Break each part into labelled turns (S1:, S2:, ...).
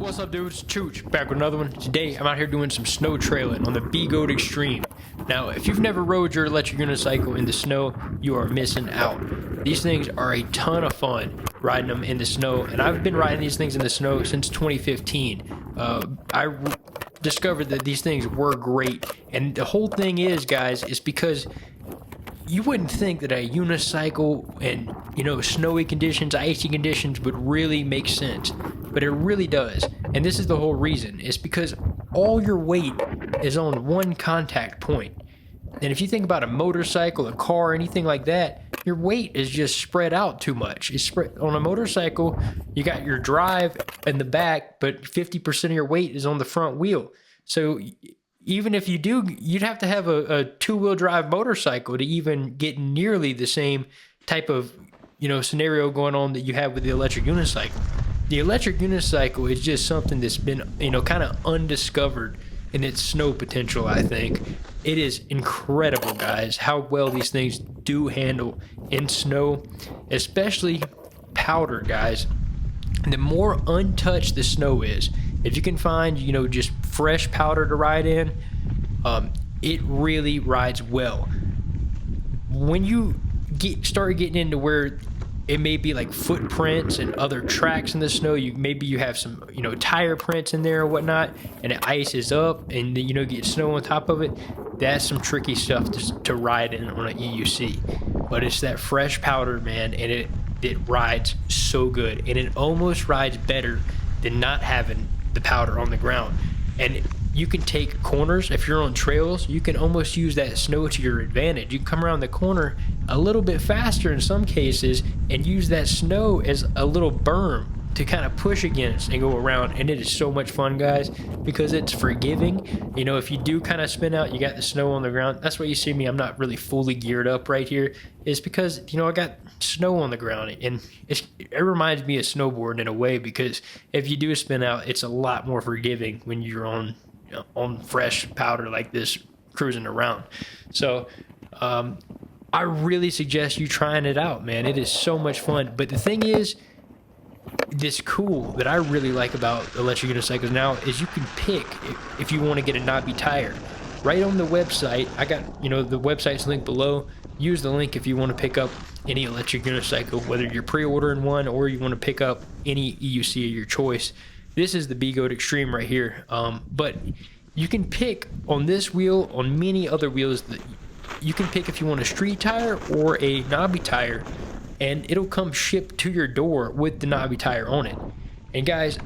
S1: What's up, dudes? Chooch back with another one. Today I'm out here doing some snow trailing on the V-Goat Extreme. Now, if you've never rode your electric unicycle in the snow, you are missing out. These things are a ton of fun riding them in the snow, and I've been riding these things in the snow since 2015. I discovered that these things were great, and the whole thing is, guys, is because you wouldn't think that a unicycle and, snowy conditions, icy conditions would really make sense, but it really does. And this is the whole reason. It's because all your weight is on one contact point. And if you think about a motorcycle, a car, anything like that, your weight is just spread out too much. It's spread on a motorcycle. You got your drive in the back, but 50% of your weight is on the front wheel. So even if you do, you'd have to have a two-wheel drive motorcycle to even get nearly the same type of, scenario going on that you have with the electric unicycle. The electric unicycle is just something that's been, kind of undiscovered in its snow potential, I think. It is incredible, guys, how well these things do handle in snow, especially powder, guys. The more untouched the snow is, if you can find, just fresh powder to ride in, it really rides well. When you start getting into where it may be like footprints and other tracks in the snow, maybe you have some, tire prints in there or whatnot, and it ices up and, get snow on top of it. That's some tricky stuff to ride in on an EUC. But it's that fresh powder, man, and it rides so good. And it almost rides better than not having the powder on the ground. And you can take corners. If you're on trails, you can almost use that snow to your advantage. You can come around the corner a little bit faster in some cases and use that snow as a little berm to kind of push against and go around. And it is so much fun, guys, because it's forgiving. If you do kind of spin out, you got the snow on the ground. That's why you see me, I'm not really fully geared up right here. It's because, I got snow on the ground, and it reminds me of snowboarding in a way, because if you do spin out, it's a lot more forgiving when you're on fresh powder like this cruising around. So I really suggest you trying it out, man. It is so much fun. But the thing is, this cool that I really like about electric unicycles now is you can pick if you want to get a knobby tire. Right on the website, I got, the website's linked below. Use the link if you want to pick up any electric unicycle, whether you're pre-ordering one or you want to pick up any EUC of your choice. This is the V-Goat Extreme right here. But you can pick on this wheel, on many other wheels, that you can pick if you want a street tire or a knobby tire, and it'll come shipped to your door with the knobby tire on it. And guys,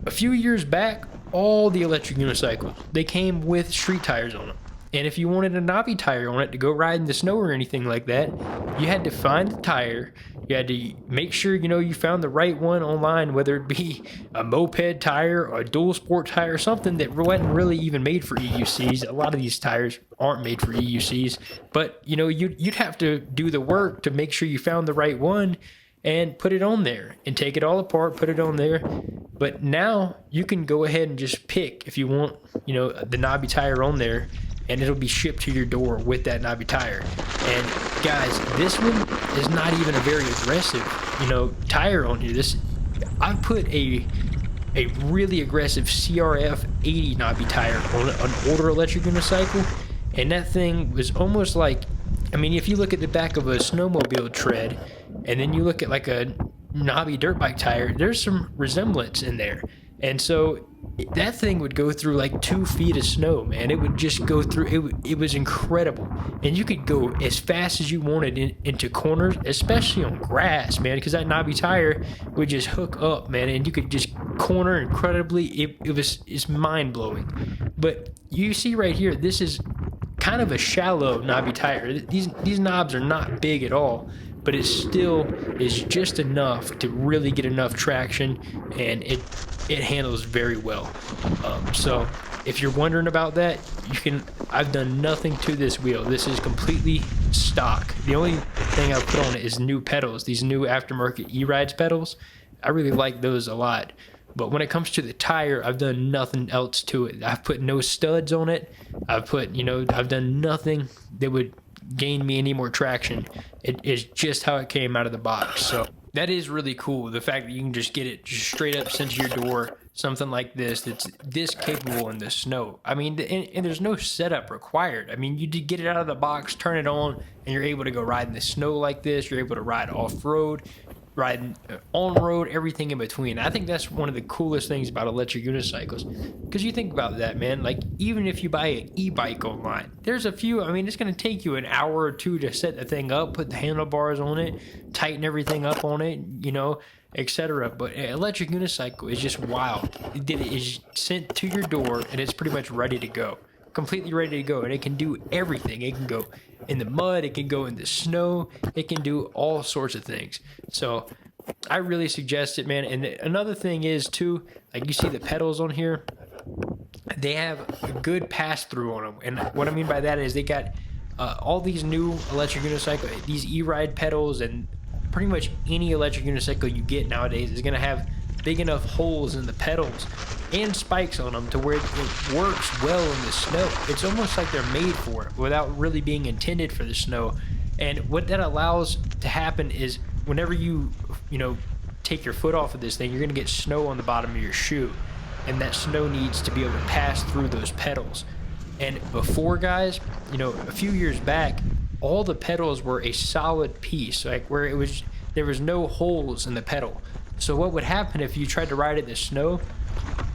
S1: a few years back, all the electric unicycles, they came with street tires on them. And if you wanted a knobby tire on it to go ride in the snow or anything like that, you had to find the tire. You had to make sure, you found the right one online, whether it be a moped tire or a dual sport tire, something that wasn't really even made for EUCs. A lot of these tires aren't made for EUCs, but, you'd have to do the work to make sure you found the right one and put it on there and take it all apart, put it on there. But now you can go ahead and just pick if you want, the knobby tire on there, and it'll be shipped to your door with that knobby tire. And guys, this one is not even a very aggressive, tire on here. I put a really aggressive CRF 80 knobby tire on an older electric unicycle, and that thing was almost like, if you look at the back of a snowmobile tread, and then you look at like a knobby dirt bike tire, there's some resemblance in there. And so that thing would go through like 2 feet of snow, man. It would just go through. It was incredible. And you could go as fast as you wanted into corners, especially on grass, man, because that knobby tire would just hook up, man, and you could just corner incredibly. It's mind-blowing. But you see right here, this is kind of a shallow knobby tire. These knobs are not big at all, but it still is just enough to really get enough traction, and it handles very well. So if you're wondering about that, I've done nothing to this wheel. This is completely stock. The only thing I've put on it is new pedals, these new aftermarket E-Rides pedals. I really like those a lot. But when it comes to the tire, I've done nothing else to it. I've put no studs on it. I've done nothing that would gain me any more traction. It is just how it came out of the box. So That is really cool. The fact that you can just get it just straight up sent to your door, something like this that's this capable in the snow. I mean, and there's no setup required. I mean, you did get it out of the box, turn it on, and you're able to go ride in the snow like this. You're able to ride off road, riding on road, everything in between. I think that's one of the coolest things about electric unicycles, because you think about that, man. Like, even if you buy an e-bike online, there's a few. I mean, it's going to take you an hour or two to set the thing up, put the handlebars on it, tighten everything up on it, you know, etc. But an electric unicycle is just wild. It is sent to your door and it's pretty much ready to go, completely ready to go, and it can do everything. It can go in the mud, it can go in the snow, it can do all sorts of things. So I really suggest it, man. And another thing is too, like, you see the pedals on here, they have a good pass through on them. And what I mean by that is they got all these new electric unicycle, these e-ride pedals, and pretty much any electric unicycle you get nowadays is going to have big enough holes in the pedals and spikes on them to where it works well in the snow. It's almost like they're made for it without really being intended for the snow. And what that allows to happen is whenever you take your foot off of this thing, you're going to get snow on the bottom of your shoe, and that snow needs to be able to pass through those pedals. And before, guys, a few years back, all the pedals were a solid piece, like where there was no holes in the pedal. So what would happen if you tried to ride it in the snow?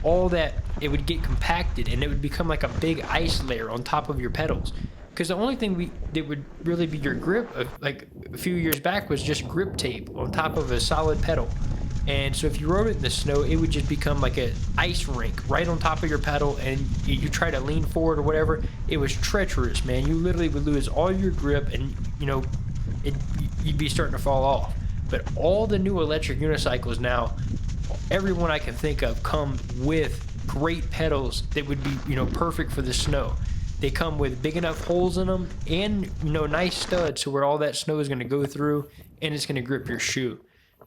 S1: All that, it would get compacted and it would become like a big ice layer on top of your pedals. Because the only thing that would really be your grip, like a few years back, was just grip tape on top of a solid pedal. And so if you rode it in the snow, it would just become like an ice rink right on top of your pedal, and you try to lean forward or whatever, it was treacherous, man. You literally would lose all your grip, and you'd be starting to fall off. But all the new electric unicycles now, every one I can think of, come with great pedals that would be perfect for the snow. They come with big enough holes in them and nice studs so where all that snow is going to go through and it's going to grip your shoe.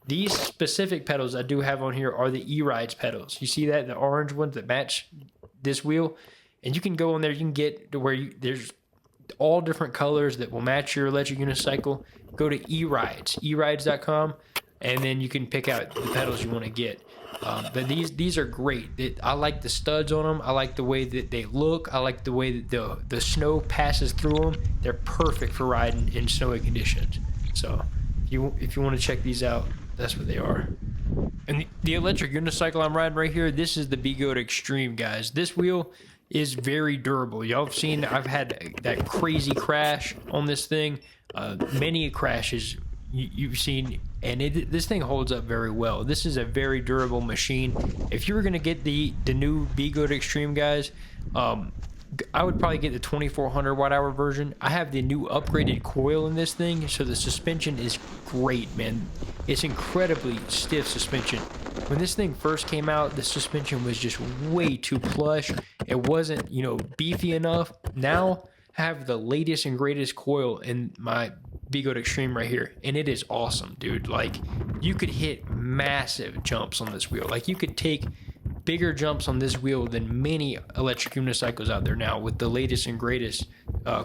S1: These specific pedals I do have on here are the E-Rides pedals. You see that, the orange ones that match this wheel? And you can go on there, you can get to where there's all different colors that will match your electric unicycle. Go to E-Rides, erides.com, and then you can pick out the pedals you want to get. But these are great. I like the studs on them. I like the way that they look. I like the way that the snow passes through them. They're perfect for riding in snowy conditions. So if you want to check these out, that's what they are. And the electric unicycle I'm riding right here, this is the B-Goat Extreme, guys. This wheel is very durable. Y'all have seen I've had that crazy crash on this thing. Many crashes you've seen, and this thing holds up very well. This is a very durable machine. If you were going to get the new B-Goat Extreme, guys, I would probably get the 2400 watt hour version. I have the new upgraded coil in this thing, so the suspension is great, man. It's incredibly stiff suspension. When this thing first came out, the suspension was just way too plush. It wasn't, beefy enough. Now I have the latest and greatest coil in my B-Goat Extreme right here, and it is awesome, dude. Like, you could hit massive jumps on this wheel. Like, you could take bigger jumps on this wheel than many electric unicycles out there now with the latest and greatest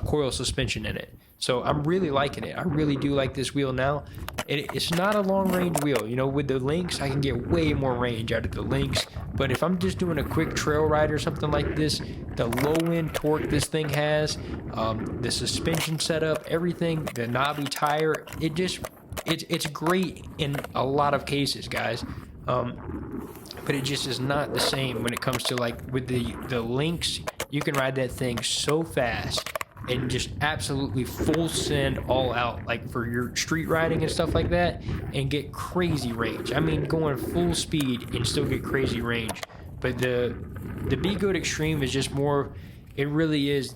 S1: coil suspension in it. So I'm really liking it. I really do like this wheel now. It's not a long range wheel. With the links, I can get way more range out of the links. But if I'm just doing a quick trail ride or something like this, the low end torque this thing has, the suspension setup, everything, the knobby tire, it's great in a lot of cases, guys. But it just is not the same when it comes to, like, with the links. You can ride that thing so fast and just absolutely full send all out, like for your street riding and stuff like that, and get crazy range. I mean, going full speed and still get crazy range. But the B-Goat Extreme is just more, it really is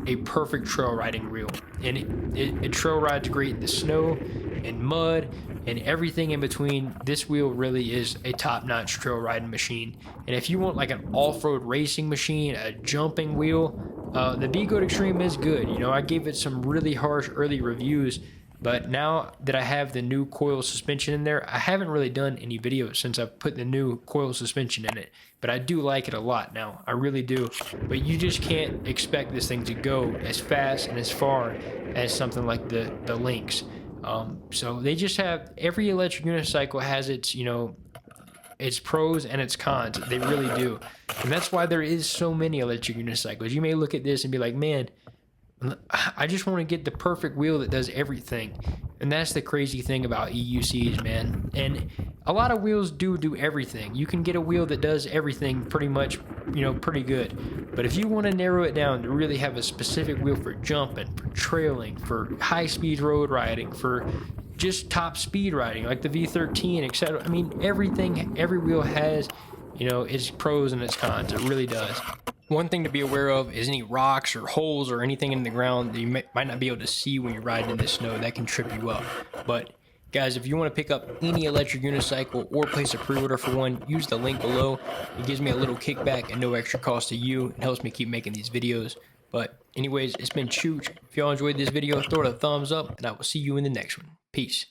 S1: a perfect trail riding wheel, and it trail rides great in the snow and mud and everything in between. This wheel really is a top-notch trail riding machine. And if you want like an off-road racing machine, a jumping wheel, the B-Goat Extreme is good. I gave it some really harsh early reviews, but now that I have the new coil suspension in there, I haven't really done any videos since I've put the new coil suspension in it. But I do like it a lot now. I really do. But you just can't expect this thing to go as fast and as far as something like the Lynx. So they just have, every electric unicycle has its, its pros and its cons. They really do. And that's why there is so many electric unicycles. You may look at this and be like, man, I just want to get the perfect wheel that does everything. And that's the crazy thing about EUCs, man. And a lot of wheels do everything. You can get a wheel that does everything pretty much, pretty good. But if you want to narrow it down to really have a specific wheel for jumping, for trailing, for high-speed road riding, for just top speed riding, like the V13, etc. I mean, everything, every wheel has, its pros and its cons. It really does. One thing to be aware of is any rocks or holes or anything in the ground that you might not be able to see when you're riding in the snow. That can trip you up. But guys, if you want to pick up any electric unicycle or place a pre-order for one, use the link below. It gives me a little kickback and no extra cost to you. It helps me keep making these videos. But anyways, it's been Chooch. If y'all enjoyed this video, throw it a thumbs up, and I will see you in the next one. Peace.